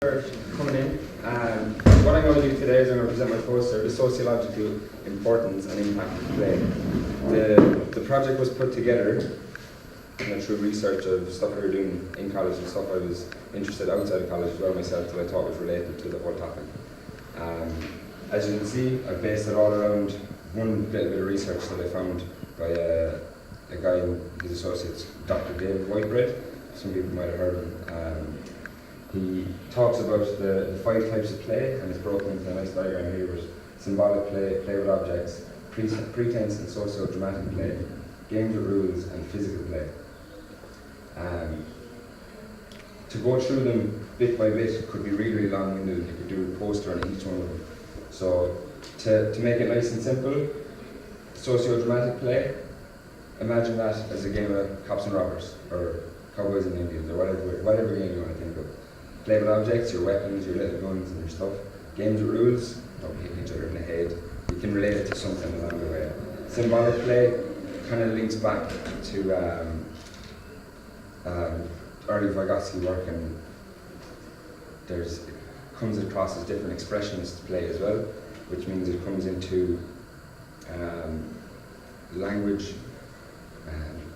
Coming in. What I'm going to do today is I'm going to present my poster, The Sociological Importance and Impact of Play. The project was put together through research of stuff we were doing in college and stuff I was interested outside of college as well myself that I thought was related to the whole topic. As you can see, I've based it all around one little bit of research that I found by a guy in his associates, Dr. David Whitebread. Some people might have heard of him. He talks about the 5 types of play, and it's broken into a nice diagram here with symbolic play, play with objects, pretense and socio-dramatic play, games with rules, and physical play. To go through them bit by bit could be really long-winded, and you could do a poster on each one of them. So to make it nice and simple, socio-dramatic play, imagine that as a game of cops and robbers, or cowboys and Indians, or whatever game you want to think of. Play with objects, your weapons, your little guns and your stuff. Games with rules, don't hit each other in the head. You can relate it to something along the way. Symbolic play kind of links back to early Vygotsky work, and it comes across as different expressionist play as well, which means it comes into language.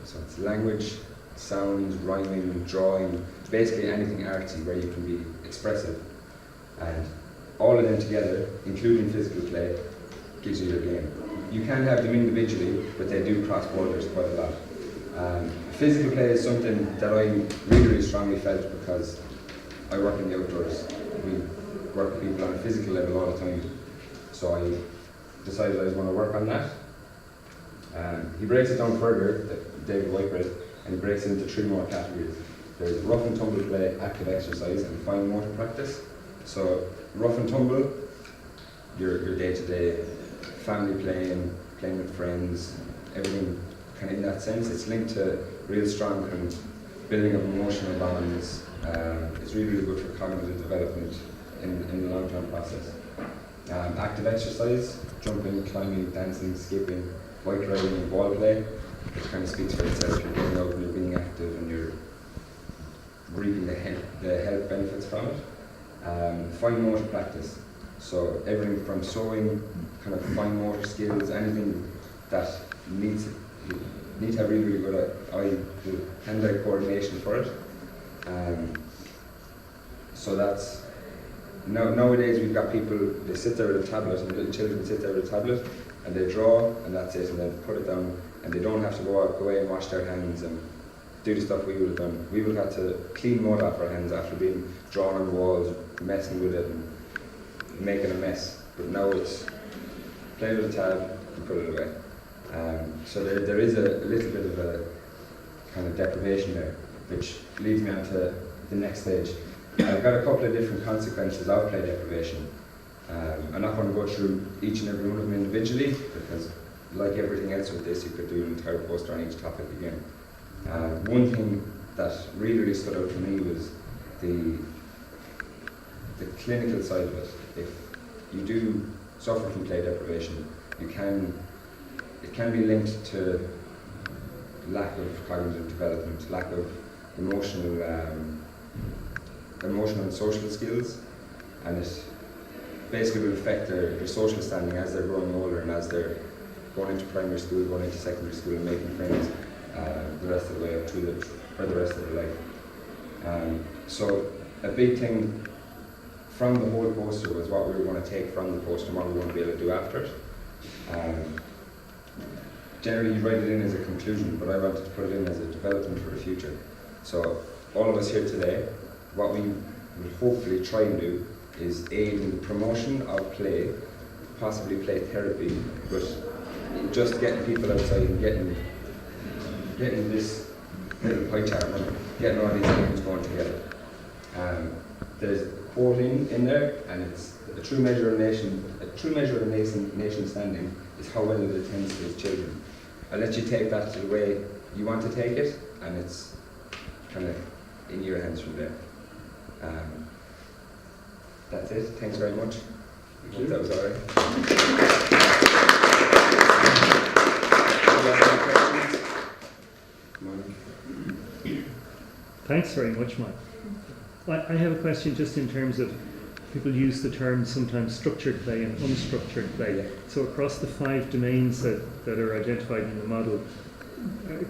So it's language, sounds, rhyming, drawing, basically anything artsy where you can be expressive. And all of them together, including physical play, gives you your game. You can have them individually, but they do cross borders quite a lot. Physical play is something that I really strongly felt because I work in the outdoors. We work with people on a physical level all the time. So I decided I was going to work on that. He breaks it down further, David Whitebread, and he breaks it into 3 more categories. There's rough and tumble play, active exercise, and fine motor practice. So rough and tumble, your day-to-day family playing with friends, everything kind of in that sense. It's linked to real strong kind of building of emotional bonds. It's really good for cognitive development in the long-term process. Active exercise, jumping, climbing, dancing, skipping, bike riding, and ball play. It kind of speaks for itself. You're getting out and you're being active and you're reaping the health benefits from it. Fine motor practice. So everything from sewing, kind of fine motor skills, anything that you need to have really good hand-eye coordination for it. So that's nowadays we've got people, they sit there with a tablet, and little children sit there with a tablet and they draw and that's it, and then put it down, and they don't have to go away and wash their hands and do the stuff we would have done. We would have had to clean mud off our hands after being drawn on the walls, messing with it and making a mess. But now it's play with a tab and put it away. So there is a little bit of a kind of deprivation there, which leads me on to the next stage. I've got a couple of different consequences of play deprivation. I'm not going to go through each and every one of them individually, because like everything else with this, you could do an entire poster on each topic again. One thing that really stood out for me was the clinical side of it. If you do suffer from play deprivation, it can be linked to lack of cognitive development, lack of emotional and social skills, and it basically will affect their social standing as they're growing older and as they're going into primary school, going into secondary school and making friends the rest of the way up for the rest of their life. So a big thing from the whole poster was what we were going to take from the poster and what we were going to be able to do after it. Generally you write it in as a conclusion, but I wanted to put it in as a development for the future. So all of us here today, what we will hopefully try and do is aid in the promotion of play, possibly play therapy, but just getting people outside and getting this little pie chart and getting all these things going together. There's a quote in there, and it's a true measure of a nation standing is how well it attends to its children. I'll let you take that to the way you want to take it, and it's kind of in your hands from there. That's it. Thanks very much. I hope that was all right. Thanks very much, Mike. I have a question just in terms of people use the term sometimes structured play and unstructured play. Yeah. So across the 5 domains that are identified in the model,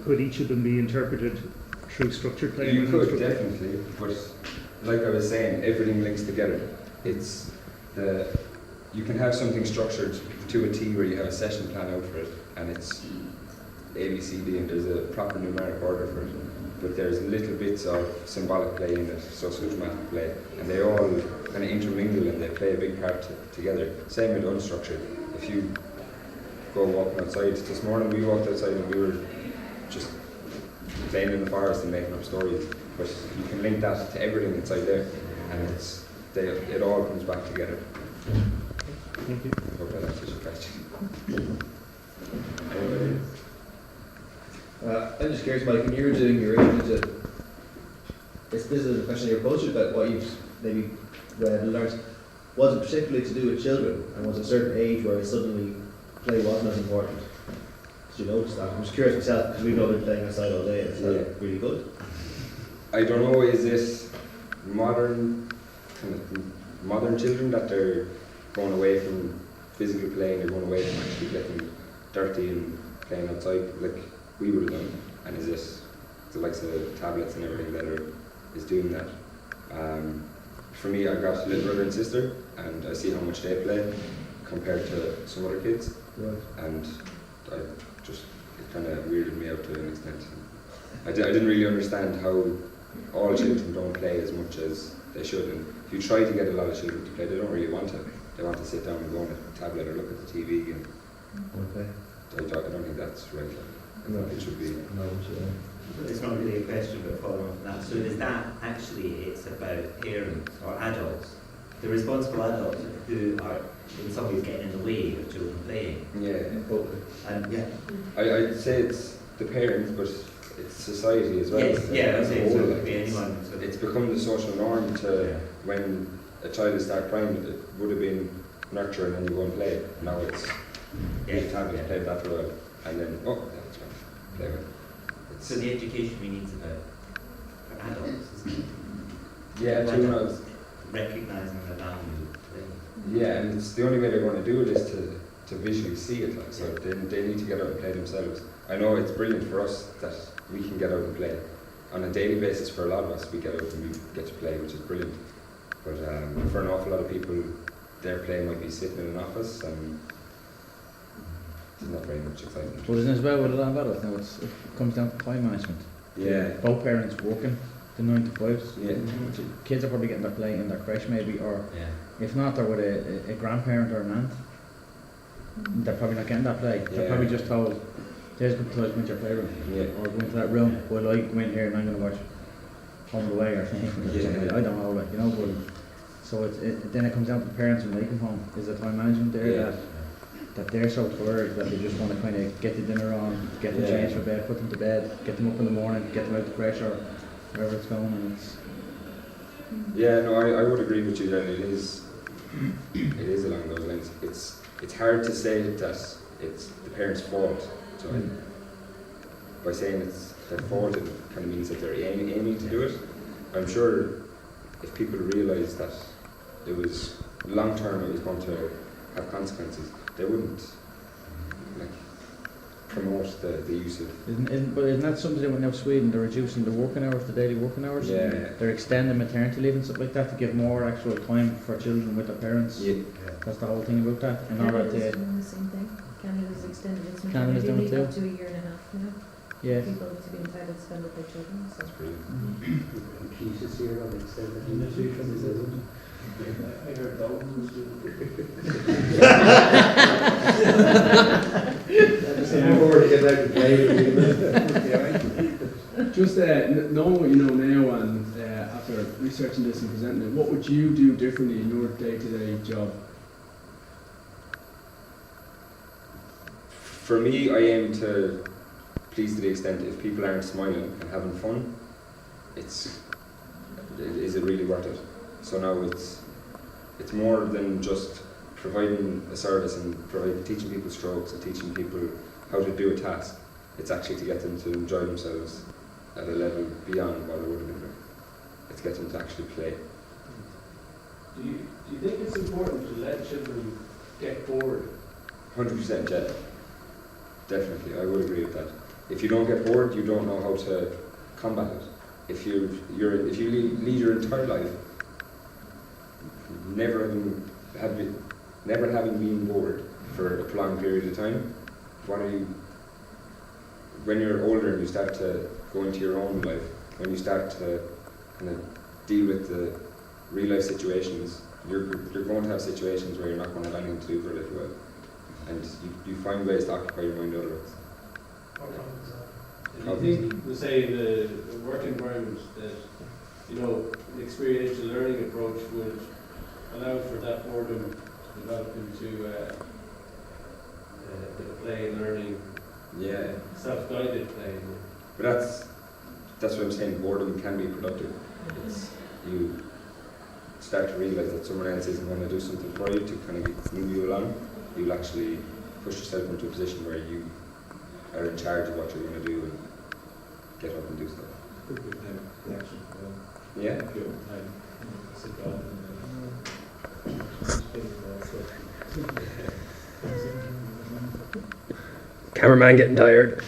could each of them be interpreted through structured play? You and could, unstructured? definitely, but like I was saying, everything links together. It's you can have something structured to a T where you have a session plan out for it, and it's A, B, C, D, and there's a proper numeric order for it. But there's little bits of symbolic play in it, socio-dramatic play, and they all kind of intermingle and they play a big part together. Same with unstructured. If you go walking outside, this morning we walked outside and we were just playing in the forest and making up stories. But you can link that to everything inside there, and it all comes back together. Thank you. I hope that answers your question. Anybody? I'm just curious, Mike, when you were doing your research, this is a question of your culture, but what you've maybe read and learned, was it particularly to do with children, and was it a certain age where suddenly play wasn't as important? Did you notice that? I'm just curious myself, because we've all been playing outside all day, and it's not really good. I don't know, is this modern children that they're going away from physical play, they're going away from actually getting dirty and playing outside like we would have done, and is this the likes of tablets and everything that is doing that? For me, I've got a little brother and sister, and I see how much they play compared to some other kids, Right. and it kind of weirded me out to an extent. I didn't really understand how all children don't play as much as they should, and if you try to get a lot of children to play, they don't really want to. They want to sit down and go on a tablet or look at the TV, and Okay. I don't think that's right. I think it should be. No, It's not really a question, but following on from that. So is that actually it's about parents or adults, the responsible adults who are in some ways getting in the way of children playing? Yeah. And yeah. I'd say it's the parents, but it's society as well. Yes, yeah, I was saying, so it Whole, could be anyone. So It's become the social norm to when a child is start crying, it would have been nurture and then you go and play. Now it's you tablet, play with that for a while, and then that's fine, play with it. So the education we need is about for adults, isn't it? Yeah, Adults recognising the value of play. yeah, and it's the only way they're going to do it is to visually see it. Like, so they need to get out and play themselves. I know it's brilliant for us that we can get out and play. On a daily basis for a lot of us, we get out and we get to play, which is brilliant. But for an awful lot of people, their play might be sitting in an office and there's not very much excitement. But isn't it as well with a lot of adults now, it comes down to time management. Yeah. Both parents working the 9 to 5s. Yeah. Kids are probably getting their play in their creche maybe, or if not, they're with a grandparent or an aunt. They're probably not getting that play. They're probably just told, there's good toys, go into your playroom. Yeah. Or go into that room, while I go in here and I'm going to watch Home and Away or something. I don't know, like, you know, but so then it comes down to the parents when they come home. Is the time management there that they're so tired that they just want to kind of get the dinner on, get them changed for bed, put them to bed, get them up in the morning, get them out the creche or wherever it's going, and it's... Yeah, no, I would agree with you that it is along those lines. It's hard to say that it's the parents' fault. So by saying it's their fault, it kind of means that they're aiming to do it. I'm sure if people realise that it was long term, it was going to have consequences, they wouldn't promote the use of. But isn't that something that now Sweden, they're reducing the working hours, the daily working hours? Yeah. They're extending maternity leave and stuff like that to give more actual time for children with their parents. Yeah. That's the whole thing about that. In order Canada's to, doing the same thing. Canada's extended its Canada's maternity doing it leave too? up to a year and a half now. yeah. People to be entitled to spend with their children. So. That's brilliant. I heard thousands Just knowing what you know now and after researching this and presenting it, what would you do differently in your day-to-day job? For me, I aim to please to the extent if people aren't smiling and having fun, is it really worth it? So now it's more than just providing a service and teaching people strokes and teaching people how to do a task. It's actually to get them to enjoy themselves at a level beyond what it would have been. to get them to actually play. Do you think it's important to let children get bored? 100%, yeah. Definitely, I would agree with that. If you don't get bored, you don't know how to combat it. If you lead your entire life never having been bored for a prolonged period of time, when you're older and you start to go into your own life, when you start to kind of deal with the real life situations, you're going to have situations where you're not going to have anything to do for a little while, and you find ways to occupy your mind otherwise. Do you think, say, the work environment that, an experiential learning approach would allow for that boredom to develop into the play and learning, Yeah, self-guided play? but that's what I'm saying. Boredom can be productive. It's you start to realise that someone else isn't going to do something for you to kind of move you along. You'll actually push yourself into a position where you are in charge of what you're going to do and get up and do stuff. Yeah. Cameraman getting tired.